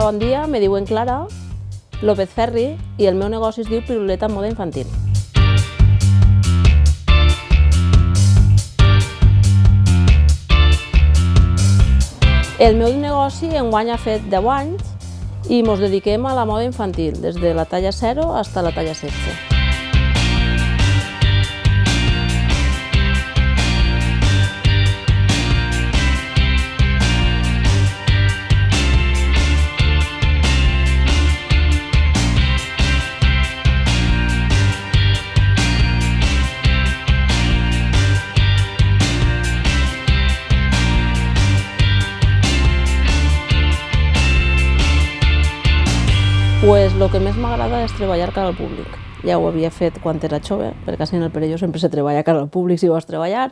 Hola, bon dia, me diuen Clara López Ferri i el meu negoci es diu Piruleta Moda Infantil. El meu negoci enguany ha fet 10 anys i ens dediquem a la moda infantil, des de la talla 0 fins a la talla 16. Pues el que més m'agrada és treballar cara al públic. Ja ho havia fet quan era jove, perquè així en el Perelló sempre se treballa cara al públic si vols treballar.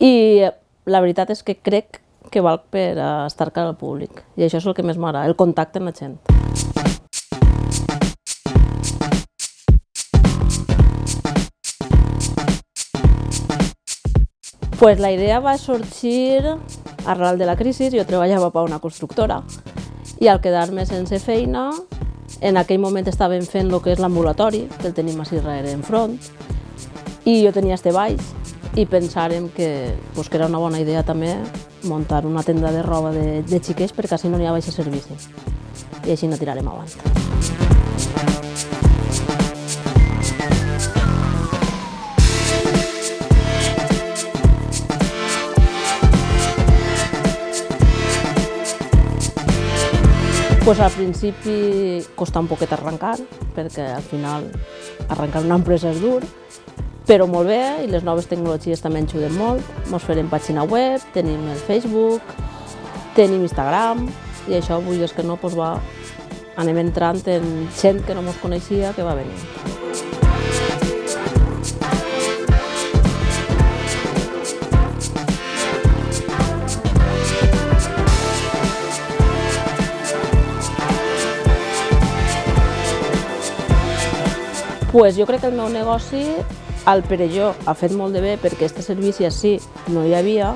I la veritat és que crec que val per estar cara al públic. I això és el que més m'agrada, el contacte amb la gent. Pues la idea va sorgir arran de la crisi. Jo treballava per una constructora i al quedar-me sense feina, en aquell moment estàvem fent el que és l'ambulatori, que el tenim així darrere enfront, i jo tenia treballs i pensàrem que era una bona idea també muntar una tenda de roba de xiquets perquè així no n'hi ha baix servici i així no tirarem avant. Pues al principi costa un poquet arrencar, perquè al final arrencar una empresa és dur, però molt bé, i les noves tecnologies també ens ajuden molt. Ens farem pàgina web, tenim el Facebook, tenim Instagram, i això, vulguis que no, anem entrant en gent que no ens coneixia que va venir. Pues jo crec que el meu negoci al Perelló ha fet molt de bé perquè aquest servici així no hi havia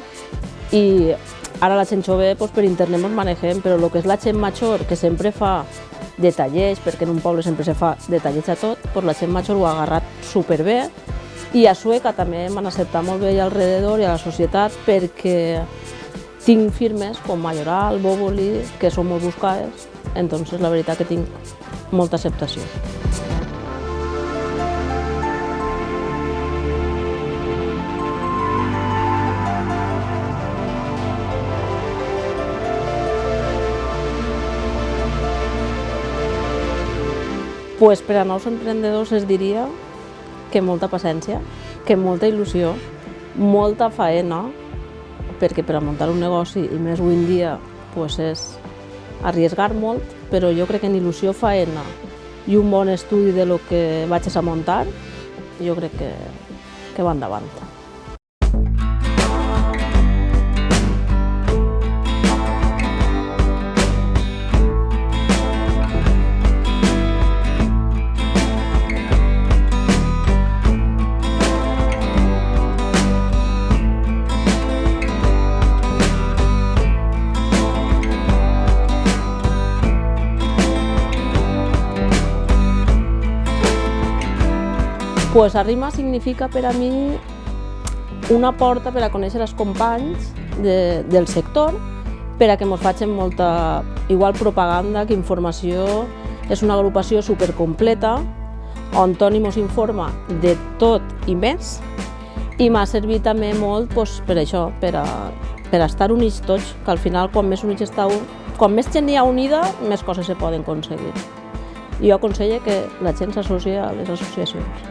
i ara la gent jove per internet ens manegem, però el que és la gent major que sempre fa detallers, perquè en un poble sempre se fa detallers a tot, la gent major ho ha agarrat superbé i a Sueca també m'han acceptat molt bé al rededor i a la societat perquè tinc firmes com Mayoral, Boboli, que són molt buscades, entonces la veritat que tinc molta acceptació. Pues per a nous emprenedors es diria que molta paciència, que molta il·lusió, molta faena, perquè per a muntar un negoci, i més avui en dia, és arriesgar molt, però jo crec que en il·lusió, faena i un bon estudi de lo que vaig a muntar, jo crec que va endavant. Arrima significa per a mi una porta per a conèixer els companys del sector, per a que ens facin molta igual propaganda que informació. És una agrupació supercompleta on Toni ens informa de tot i més, i m'ha servit també molt per això, per a estar units tots, que al final quan més units quan més gent hi ha unida, més coses se poden aconseguir. Jo aconsello que la gent s'associa a les associacions.